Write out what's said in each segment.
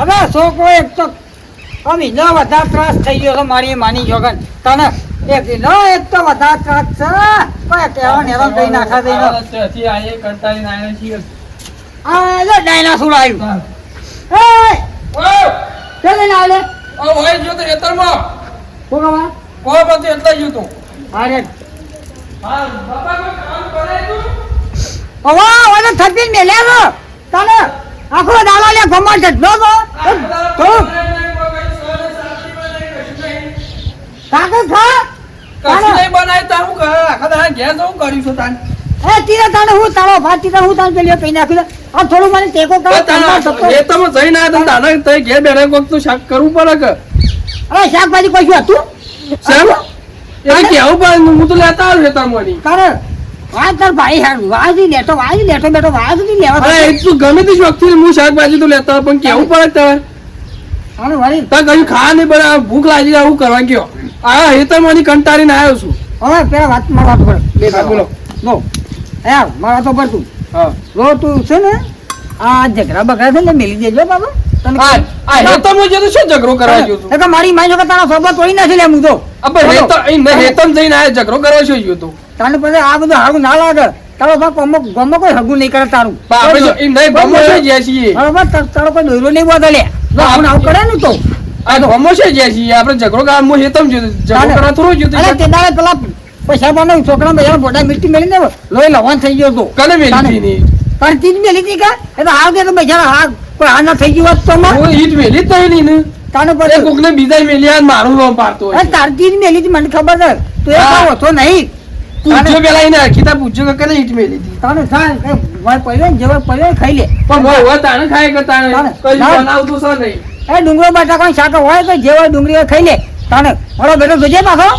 હવે છોકરો એક તો અમે ન વધારે ત્રાસ થઈ ગયો છે મારી માની જોગન તને એક તો વધારે ત્રાસ છે કોઈ કહેવા નેરો કઈ નાખા દઈ ત્યાંથી આયે કંટાળીને આયા છીએ. આ લે ડાયનાસોર આવ્યું એ ચાલે ના લે હોય જો તો ખેતરમાં કોકવા કોઈ બધું એટલે જ હતું. અરે હા બાપા કોઈ કામ કરે તું ઓવા ઓને થપીને મેલ્યા તો તને આખો દાડો લે ગમા જડલો તો કાકે ખા કશું નહીં બનાય તો હું આખા દાડા ઘેર જવું કર્યું છું તાન. એ તીરે તાણે હું તાળો ભાત તીરે હું તાણ પેલી પી નાખી દે આ થોડું મને ટેકો કર ખેતરમાં જઈને આયા તો દાદા તઈ ઘેર બેઠા કોક તો શાક કરવું પડે કે અરે શાકભાજી કોઈ હતું સાહેબ એ કેવું પણ હું તો લેતા આવ્યો ખેતરમાંની. તારે વાત કર ભાઈ હેડ વાજી લેતો બેઠો વાજી લેવા અરે એ તું ગમે તે શોખથી હું શાકભાજી તો લેતા હોય પણ કેવું પડે તારે અરે વળી તાર કયું ખા નહીં પડે ભૂખ લાગી જાય હું કરવા ગયો આ ખેતરમાંથી કંટાળીને આવ્યો છું. હવે પેલા વાત મારા વાત પર હા, બોલો. નો યાર મારા તો પર તું હા લો તું છે ને આ ઝઘડા બગડા છે ને મેલી દેજો બાબા તને આ ખેતરમાં જતો શું ઝઘડો કરવા ગયો તું? કે મારી માઈ જો કે તારા સોબત તોડી નાખી લે હું તો આપણે ખેતરમાં જઈને આયા ઝઘડો કરવા શું ગયો તું? તાને પછી આ બધું હારું ના લાગે તારો બાપ ગમો કોઈ હગું નહીં કરે તારું પણ આપણે જો એ નહીં ગમો છે જ્યાં છીએ બરોબર તારો કોઈ દોરો નહીં બદલે આવું આવું કરે ને તો આ તો ગમો છે જ્યાં છીએ આપણે ઝઘડો કરવા હું ખેતરમાં ઝઘડો કરવા થોડું ગયો અરે તે દાડે પેલા પૈસા બનાવ છોકરા બધા બોડા મીઠી મેલી ને લોહી લવાન થઈ ગયો તો કને મેલી ની પણ તીજ મેલી હતી કા એ તો હાવ દે તો બજાર હા કોઈ આ ના થઈ ગયું હોત તો માં હું ઈટ મેલી જ નહીં ને તાને એ પછી કોકને બીજા મેલી આ મારું નામ પાડતો હોય અરે તારતી જ મેલી હતી મને ખબર છે તું એ કહો તો નહીં પૂછ્યો પેલા એને અખીતા પૂછ્યો કે કને ઈટ મેલી હતી તાને થાય કે ભાઈ પડ્યો ને જેવો પડ્યો ખાઈ લે પણ હોય તાણે ખાય કે તાણે કઈ બનાવતું છે નહીં એ ડુંગરો બટાકા શાક હોય તો જેવો ડુંગળી હોય ખાઈ લે તાને મારો બેટો જોજે પાછો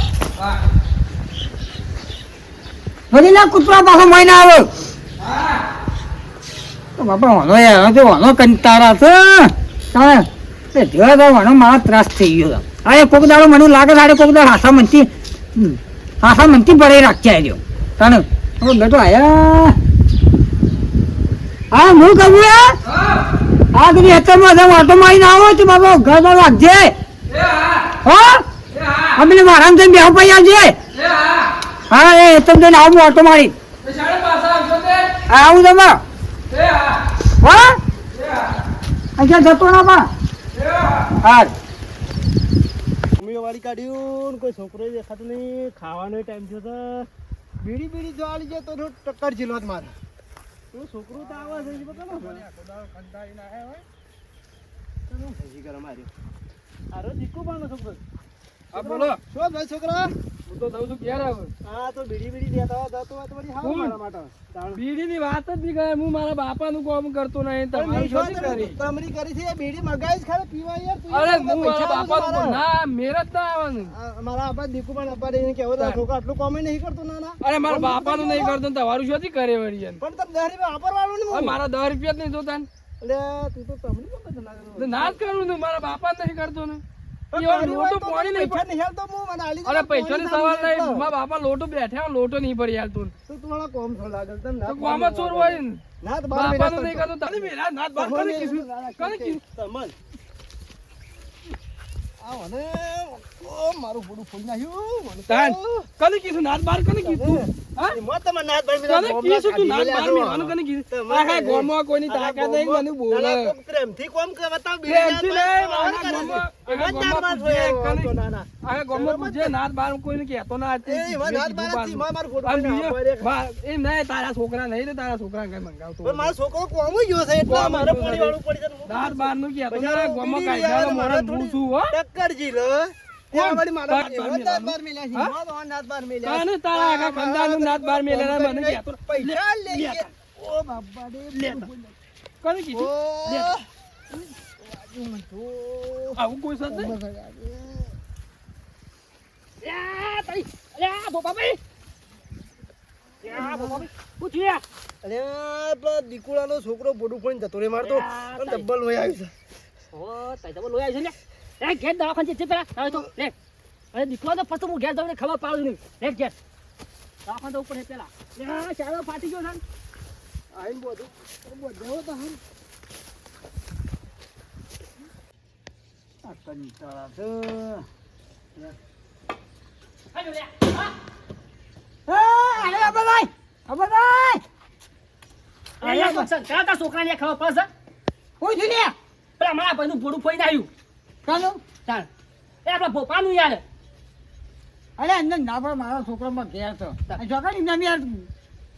બધી ના કૂતરા પાછો મહિને આવે તો બાપા વાનો યાર તો વાનો કંટાળા છે તાણે એ ધીરે તો વાનો મારો ત્રાસ થઈ ગયો આ એ કોક દાડો મને લાગે તારે કોક દાડો હાસા મનથી ભરાઈ રાખ્યા રહ્યો તાને મારો બેટો આયા હા હું કહું આ બધી હેતરમાં ઓટો મારીને આવો તો બાબા ઘર બાર રાખજે હા અમે મારામ થઈને બેહો પૈ આવજે હા એ હેતમ થઈને આવું ઓટો મારી આવું તમે હા અચ્છા જતો ના પા હા વાળી કાઢ્યું કોઈ છોકરો દેખાતો નહીં ખાવાનો ટાઈમ થયો તો બીડી જો આલી જાય તો ટક્કર જીલો મારે તો છોકરો તો આવા છે કંટાળીને આવ્યા હોય ચલો હજી ગરમ આવ્યો આરો દીકુ પાનો છોકરો આ બોલો શું ભાઈ છોકરા હું તો જઉં છું ઘેર હવે હા તો બીડી લેતા હોય તો વળી હાવ મારા માટે બીડીની વાત જ નહીં કરે હું મારા બાપાનું કામ કરતો નહીં તમારું શું કરી તમરી કરી છે બીડી મગાઈ ખાલી પીવા યાર તું અરે હું મારા બાપાનું ના મેર જ ના આવવાનું મારા આપા દીકુ પણ આપા એને કેવો તો છોકરા આટલું કામ નહીં કરતો ના અરે મારા બાપાનું નહીં કરતો ને તમારું શું કરે વળી એમ પણ તમ 10 રૂપિયા વાપરવાનું ને મારા 10 રૂપિયા જ નહીં જોતા ને એટલે તું તો તમને કોણ ના ના જ કરું ને મારા બાપા નહીં કરતો ને લોટો પાણી નહીં અરે પૈસાની સવાલ નહીં મારા બાપા લોટો બેઠા લોટો નહીં પડી યાર તું તમારા કોમ છો લાગલ તમ ના કોમ જ ચોર હોય ને ના તો બાપાનું નહીં કરતો તને મેરા નાત બાર કને કીધું તમન આવો ને ઓ મારું બોડું ફોડી નાખ્યું તાન કને કીધું નાત બાર કને કીધું હા મત તમે નાત બાર કને કીધું તું નાત બાર મેવાનું કને કીધું આ હે ગોમમાં કોઈની તાકાત નહીં મને બોલે પ્રેમથી કોમ કે બતાવ પ્રેમથી નહીં મારા ગોમમાં આ ગોમમાં પૂછે નાત બાર કોઈને કહેતો ના એ નાત બાર થી મારું ફોટો એ નહીં તારા છોકરા નહીં ને તારા છોકરા કઈ મંગાવતો પણ મારો છોકરો કોમ ગયો છે એટલે મારે પાણી વાળું પડી છે નાત બાર નું કહેતો ના ગોમમાં કાઢ્યાલો મોરા હું છું હો ટક્કર જીલો ત્યાં વળી મારા નાત બાર મેલ્યા છે મો નાત બાર મેલ્યા કાને તારા આખા ખંડાનું નાત બાર મેલેલા મને કહેતો પૈસા લે ઓ બાપા રે લેતા કોને કીધું લે આવું કોઈ સાથ નહીં યા તઈ યા બાપા ભાઈ યા બાપા ભાઈ પૂછ્યા અરે પેલા દીકુડાનો છોકરો બોડું ફોડીને જતો રે મારતો અને ડબ્બલ લોહી આવ્યું છે ઓ તઈ તો લોયા છે ને એ ઘેર દવાખાને છે પેલા હવે તો લે અરે દીકરો તો પછી હું ઘેર જઈને ખબર પાડું નહીં લે ઘેર દવાખાને તો ઉપર છે પેલા લે ચાલો ફાટી ગયો છે આઈ બધું બધો તો હમ આ કંટાળા તો હાલો લે હા અરે અબલાઈ અબલાઈ અરે સંસ્કાર તા છોકરાને ખબર પડશે હું છું લે પેલા મારા ભાઈનું ભોડું ફોઈ નાખ્યું ચાલો ચાલ એ આપણા ભોપાનું યાર અરે અંદર ના પણ મારો છોકરો માં ઘેર તો છોકરા નામ યાર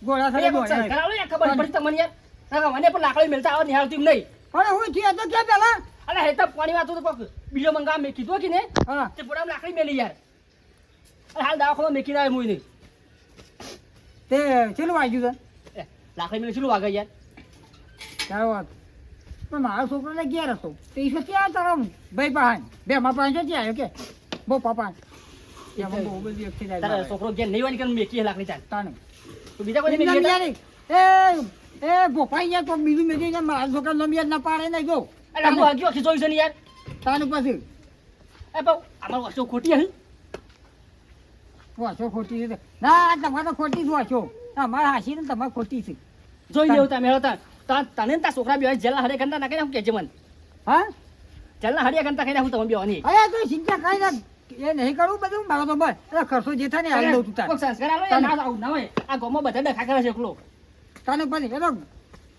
ગોળા સાથે ગોળા સંસ્કાર આલો યાર ખબર પડી તમને યાર ના મને પણ લાકડી મેલતા આવત નહીં આવતી નહીં અરે હું થયા તો ક્યાં પેલા અરે હેતા પાણી વાતો તો કોક બીજો મંગા મેં કીધું કે ને હા તે પોડામાં લાકડી મેલી યાર અરે હાલ દવાખાના મેકી ના મુઈ નહીં તે ચેલું વાગ્યું છે લાકડી મેલી શું વાગે યાર તારો વાત પણ મારો છોકરો ઘેર હતો તે ઈશ્વર ક્યાં તારો ભાઈ પાસે બે માં પાસે ક્યાં આવ્યો કે બહુ પાપા એમાં બહુ બધી અક્ષી તારા છોકરો ઘેર નહીં વાની કે મેકી લાકડી ચાલ તાને તો બીજા કોઈ મેકી એ ભોપાઈ ગયા તો બીજું મેં જઈને મારા છોકરા નો યાદ ના પાડે નહીં જો અરે હું આગી આખી જોઈ છે ને યાર તાને પછી એ બહુ અમાર વાસો ખોટી હે વાંચો ખોટી છે ના તમારે તો ખોટી જ વાંચો અમારે હાસી ને તમારે ખોટી છે જોઈ લેવું તમે હતા તને તા છોકરા બે જેલા હરે ગંદા ના કઈ કેજે મન હા જેલા હરિયા ગંદા કઈ હું તમે બેવાની અરે તો ચિંતા કઈ ના એ નહીં કરવું બધું મારો તો બસ એટલે ખર્ચો જે થાય ને હાલ દઉં તું તાર કોક સંસ્કાર આલો યાર ના આવું ના હોય આ ગોમો બધા ડખા કરે છે એકલો તાને પછી એ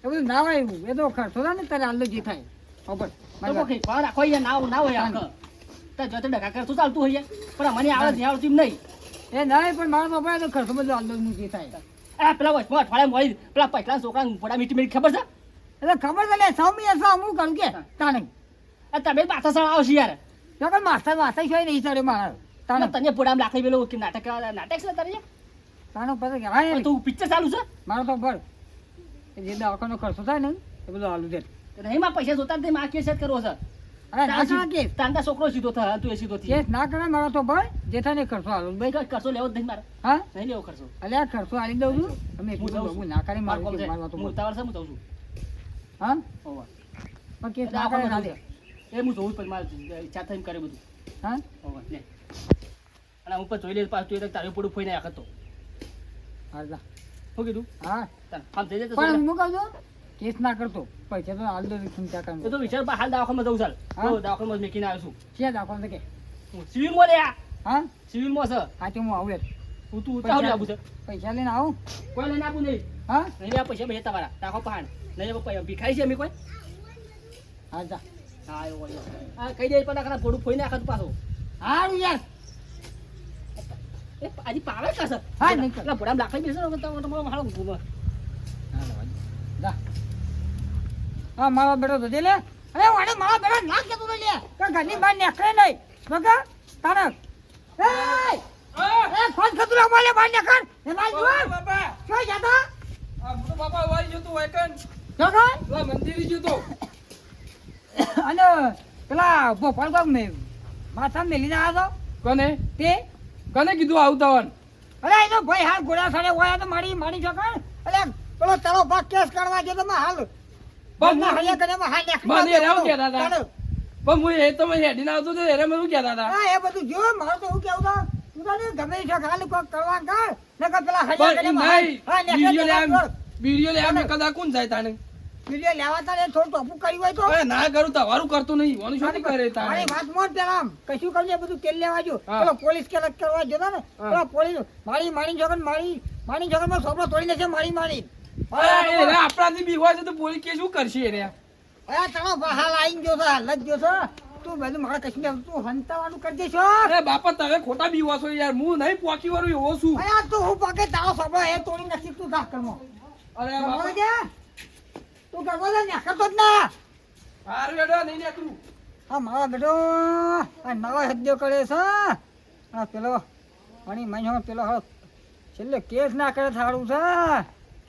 બધું ના હોય એવું એ તો ખર્ચો થાય ને તારે હાલ જે થાય ખબર તો કોક પર રાખો યાર ના હોય આ તો જો તો ડખા કરે તો ચાલતું હોય પણ મને આવે નહીં આવતું નહીં એ ના પણ મારો તો ભાઈ તો ખર્ચો બધું હાલ દઉં જે થાય આ પેલા વચમાં અઠવાડિયા મળી પેલા પૈસા છોકરા પોડા મીઠી મીઠી ખબર છે એટલે ખબર છે ને સૌમી હશે હું કરું કે તાને આ તમે પાછા સળ આવશે યાર જો કે માસ્તર માસ્તર છે નહીં ચડે મારા તાને તને પોડામાં લાકડી પેલો કે નાટક છે તારે તાનો પછી કે હા તું પિક્ચર ચાલુ છે મારો તો ભર જે દવાખાનો ખર્ચો થાય ને એ બધું હાલું દે નહીં માં પૈસા જોતા તે માં કેસ કરવો છે અરે ના કરા કેસ તાંડા છોકરો સીધો થાય તું એ સીધો થી કેસ ના કરે મારો તો ભર જે થાય ને એ ખર્ચો હાલું ભાઈ ભાઈ કરશો લેવો જ નહીં મારે હા નહીં લેવો કરશો અલ્યા ખર્ચો હાલી દઉં છું તમે હું જાઉં છું. ના કરી મારું મારું કામ છે. મારવા તો હું બોલ. ઉતાવળ છે હું જાઉં છું હા હોવા પણ કેસ ના કરે ના દે એ હું જોઉં જ પછી મારે ઈચ્છા થઈને કરે બધું હા હોવા લે અને હું પણ જોઈ લે પાછું તું તારું પડું ફોઈને આખતો હા જા. શું કીધું હા આમ થઈ જાય તો પણ હું કહું છું કેસ ના કરતો પૈસા તો હાલ દઉં ચિંતા એ કરતો તો વિચાર હાલ દવાખામાં જવું ચાલ હા? તો દવાખામાં મેકીને આવ્યો છું છે દાખલ કે હું સિવિલમાં લે હા સિવિલમાં છે હા તો હું આવું યાર. હું તું ઉતાવળ આવું છે પૈસા લઈને આવું કોઈ લઈને આપું નહીં હા નહીં લે પૈસા બે તમારા રાખો પહાડ નહીં પૈસા ભીખાઈ છે અમે કોઈ હા જા હા એવું હા કહી દે પણ આખા ફોડું ફોઈને આખા પાછો હારું યાર એ આજે પાવે કા સર હા, નહીં કર. એટલે ભોડામાં લાકડી બેસો ને તો તમારો હાલો ઘૂમો જા હા મારો બેટો તો દે લે અરે વાડે મારો બેટો ના કેતો તો લે કે ઘરની બહાર નીકળે નહીં બગા તારક એ ફોન ખતરો બોલે બહાર નીકળ એ ભાઈ જો બાપા શું જાતા આ મોટો બાપા વાઈ જતો વાયકન જો કઈ પેલા મંદિર જતો અને પેલા ભોપાલ કોક મે માથા મેલીને આવ્યો કોને તે કોને કીધું આવતાવન અરે એનો ભાઈ હાલ ગોળા સાડે હોય તો મારી મારી છોકરા અરે પેલો તારો ભાગ કેસ કરવા જો તમે હાલ પણ ના હરિયા કરે હાલ નીકળી મને રાવ કહેતા હતા. પણ હું એ તો મેં હેડીને આવતો તો એને મને શું કહેતા હતા હા એ બધું જો મારે તો હું કેવું તો તું તો ને ગમે છે ખાલી કોક કરવા કર ને કે પેલા હરિયા કરે પણ હા વિડીયો લે આમ કદા કોણ જાય તાને વિડિયો લેવા તારે થોડું ટોપું કર્યું હોય તો અરે ના કરું તમારું કરતો નહીં ઓનું શું કરે મારી તારે વાત મોટ પેલા આમ કશું કર્યું એ બધું તેલ લેવા જો હા. પેલો પોલીસ કે કરવા જોતા ને હા. પેલો પોલીસ મારી જગન મારી જગન માં સોપડો તોડી નાખે મારી અરે એને આપણાથી બી હોય છે તો બોલી કે શું કરશે એને અરે તારો હાલ આવીને ગયો છે હાલ જ ગયો છે તું બધું મારા કશું તું હંતાવાનું કરી દેશો અરે બાપા તમે ખોટા બીવો છો યાર હું નહીં પોકી વાળું એવો છું અરે તું હું પાકે તારો સોપડો એ તોડી નાખી તું દાખ કરમો અરે બાપા તું કરવો છે ને કરતો જ ના હારું હેડો નહીં નીકળું હા મારો બેટો આ નવો હદ્યો કરે છે હા પેલો મારી માની પેલો હવે છેલ્લે કેસ ના કરે થાળું છે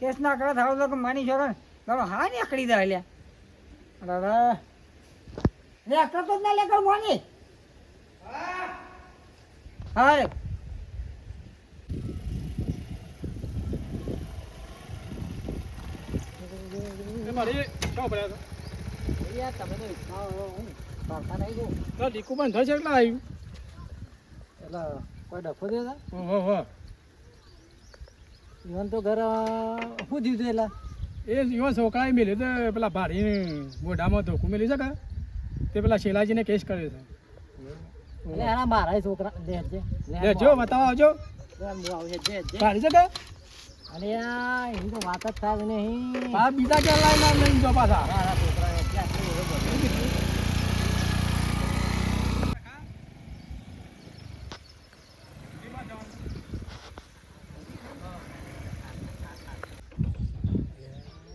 કેસ ના કરે થાળું છે કે માની છોકરા તારો હા નીકળી દે લ્યા અરે લે કરતો જ ના લે કર મોની હા રે મારી શું પડ્યા યાર તમે તો હું પાડતા નહીં જો તો દીકુ પણ થશે એટલે આવ્યું એટલે કોઈ ડફો દે તા હો ઈવન તો ઘર શું દીધું એટલે એ યુવા છોકરાએ મેલ્યું તો પેલા ભારી મોઢામાં ધોકું મેલ્યું છે તે પેલા શેલાજીને કેસ કર્યો છે. એટલે એના મારા છોકરા લેજે લે જો બતાવો આવજો. ગાડી છે કે અને આ એની તો વાત જ થાય નહીં આ બીજા ક્યાં લાઈન લઈને જો પાછા. મારા છોકરા એટલે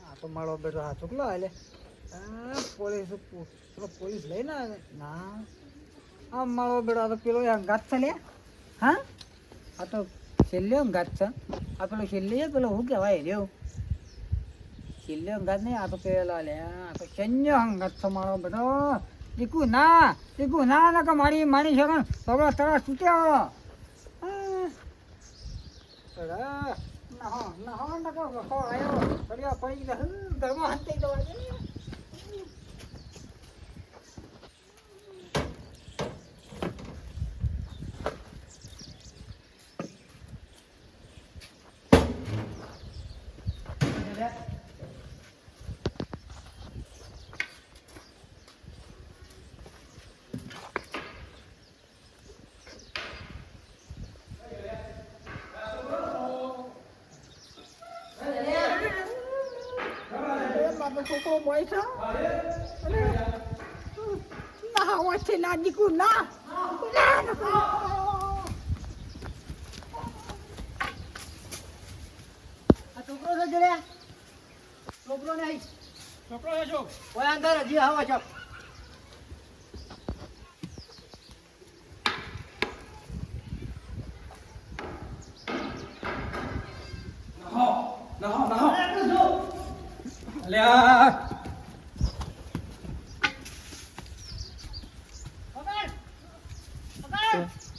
આ તો મારો બેટો આ ચૂકલો એટલે પોલીસ પોલીસ લઈને આવે ના આ મારો બેટો આ તો પેલો અંગાત છે લે હા આ તો છેલ્લે અંગાત છે આ પેલો છેલ્લે છે પેલો શું કહેવાય રહ્યો છેલ્લે અંગાત નહીં આ તો પેલા લે આ તો સૈન્ય અંગાત છે મારો બેટો દીકુ ના ના કે મારી મારી છે સગળો તરસ છૂટ્યો પડી ગયા ઘરમાં હંતાઈ જવા દે. છોકરો બોય છે ના હોય છે ના દીકુ ના આ છોકરો છે જોડે છોકરો નહીં છોકરો છે જો. ઓય અંદર હજી આવો છો અલ્યા પકડ પકડ